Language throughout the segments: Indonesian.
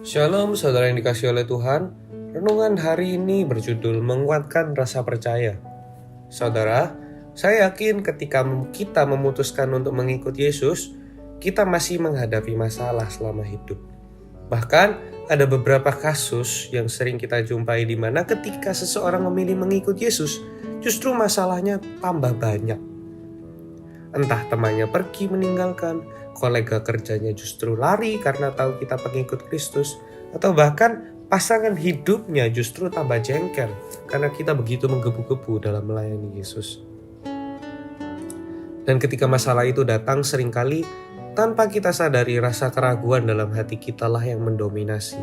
Shalom saudara yang dikasihi oleh Tuhan. Renungan hari ini berjudul menguatkan rasa percaya. Saudara, saya yakin ketika kita memutuskan untuk mengikut Yesus, kita masih menghadapi masalah selama hidup. Bahkan ada beberapa kasus yang sering kita jumpai di mana ketika seseorang memilih mengikut Yesus, justru masalahnya tambah banyak. Entah temannya pergi meninggalkan, kolega kerjanya justru lari karena tahu kita pengikut Kristus, atau bahkan pasangan hidupnya justru tambah jengkel karena kita begitu menggebu-gebu dalam melayani Yesus. Dan ketika masalah itu datang seringkali tanpa kita sadari rasa keraguan dalam hati kita lah yang mendominasi,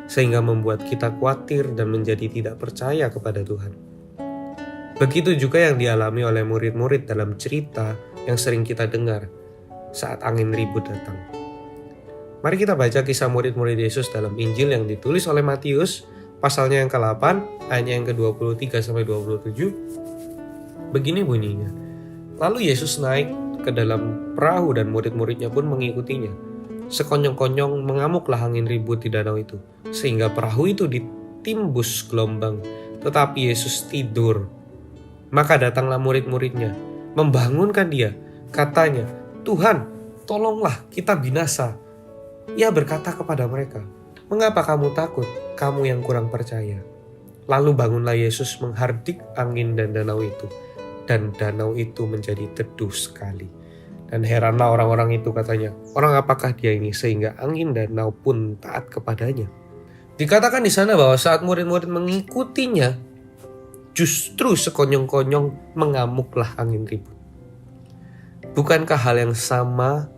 sehingga membuat kita khawatir dan menjadi tidak percaya kepada Tuhan. Begitu juga yang dialami oleh murid-murid dalam cerita yang sering kita dengar saat angin ribut datang. Mari kita baca kisah murid-murid Yesus dalam Injil yang ditulis oleh Matius, pasalnya yang ke-8, ayatnya yang ke-23-27. Begini bunyinya. Lalu Yesus naik ke dalam perahu dan murid-muridnya pun mengikutinya. Sekonyong-konyong mengamuklah angin ribut di danau itu, sehingga perahu itu ditimbus gelombang, tetapi Yesus tidur. Maka datanglah murid-muridnya, membangunkan dia. Katanya, "Tuhan, tolonglah, kita binasa." Ia berkata kepada mereka, "Mengapa kamu takut, kamu yang kurang percaya?" Lalu bangunlah Yesus menghardik angin dan danau itu, dan danau itu menjadi teduh sekali. Dan heranlah orang-orang itu, katanya, "Orang apakah dia ini sehingga angin dan danau pun taat kepadanya?" Dikatakan di sana bahwa saat murid-murid mengikutinya, justru sekonyong-konyong mengamuklah angin ribut. Bukankah hal yang sama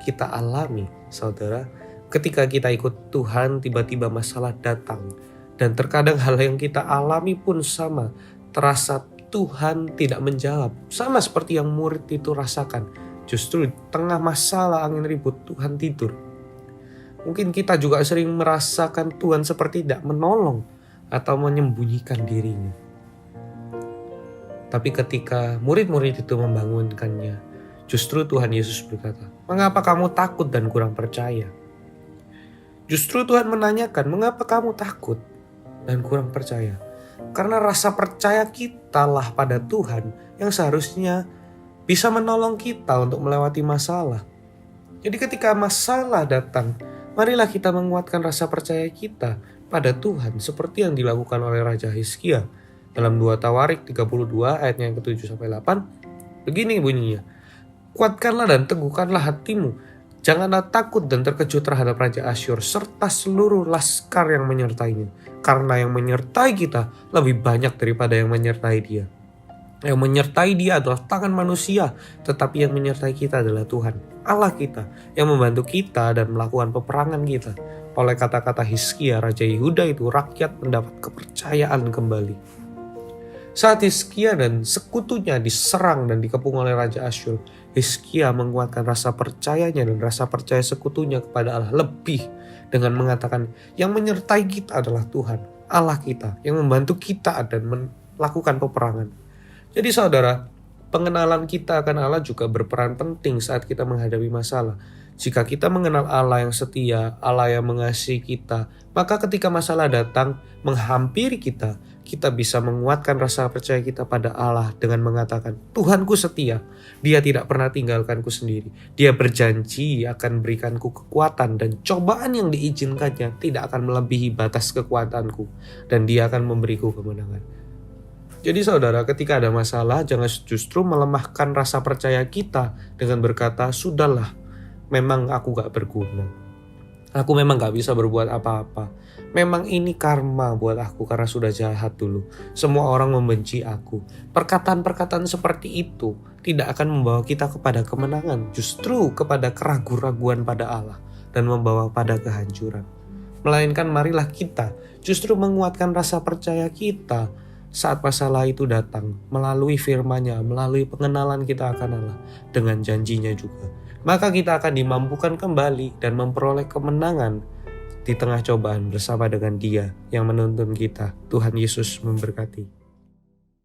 kita alami, saudara? Ketika kita ikut Tuhan, tiba-tiba masalah datang. Dan terkadang hal yang kita alami pun sama. Terasa Tuhan tidak menjawab. Sama seperti yang murid itu rasakan. Justru di tengah masalah angin ribut, Tuhan tidur. Mungkin kita juga sering merasakan Tuhan seperti tidak menolong atau menyembunyikan dirinya. Tapi ketika murid-murid itu membangunkannya, justru Tuhan Yesus berkata, "Mengapa kamu takut dan kurang percaya?" Justru Tuhan menanyakan, "Mengapa kamu takut dan kurang percaya?" Karena rasa percaya kita lah pada Tuhan yang seharusnya bisa menolong kita untuk melewati masalah. Jadi ketika masalah datang, marilah kita menguatkan rasa percaya kita pada Tuhan seperti yang dilakukan oleh Raja Hizkia. Dalam 2 Tawarik 32 ayatnya yang ke-7-8, begini bunyinya, "Kuatkanlah dan teguhkanlah hatimu. Janganlah takut dan terkejut terhadap Raja Asyur serta seluruh laskar yang menyertainya. Karena yang menyertai kita lebih banyak daripada yang menyertai dia. Yang menyertai dia adalah tangan manusia, tetapi yang menyertai kita adalah Tuhan, Allah kita, yang membantu kita dan melakukan peperangan kita." Oleh kata-kata Hizkia, Raja Yehuda itu, rakyat mendapat kepercayaan kembali. Saat Hizkia dan sekutunya diserang dan dikepung oleh Raja Asyur, Hizkia menguatkan rasa percayanya dan rasa percaya sekutunya kepada Allah lebih dengan mengatakan, yang menyertai kita adalah Tuhan, Allah kita, yang membantu kita dan melakukan peperangan. Jadi saudara, pengenalan kita akan Allah juga berperan penting saat kita menghadapi masalah. Jika kita mengenal Allah yang setia, Allah yang mengasihi kita, maka ketika masalah datang menghampiri kita, kita bisa menguatkan rasa percaya kita pada Allah dengan mengatakan, "Tuhanku setia, Dia tidak pernah tinggalkanku sendiri. Dia berjanji akan berikanku kekuatan dan cobaan yang diizinkannya tidak akan melebihi batas kekuatanku, dan Dia akan memberiku kemenangan." Jadi saudara, ketika ada masalah, jangan justru melemahkan rasa percaya kita dengan berkata, "Sudahlah, memang aku gak berguna. Aku memang gak bisa berbuat apa-apa. Memang ini karma buat aku karena sudah jahat dulu. Semua orang membenci aku." Perkataan-perkataan seperti itu tidak akan membawa kita kepada kemenangan, justru kepada keraguan-raguan pada Allah dan membawa pada kehancuran. Melainkan marilah kita justru menguatkan rasa percaya kita saat masalah itu datang, melalui firman-Nya, melalui pengenalan kita akan Allah, dengan janjinya juga. Maka kita akan dimampukan kembali dan memperoleh kemenangan di tengah cobaan bersama dengan Dia yang menuntun kita. Tuhan Yesus memberkati.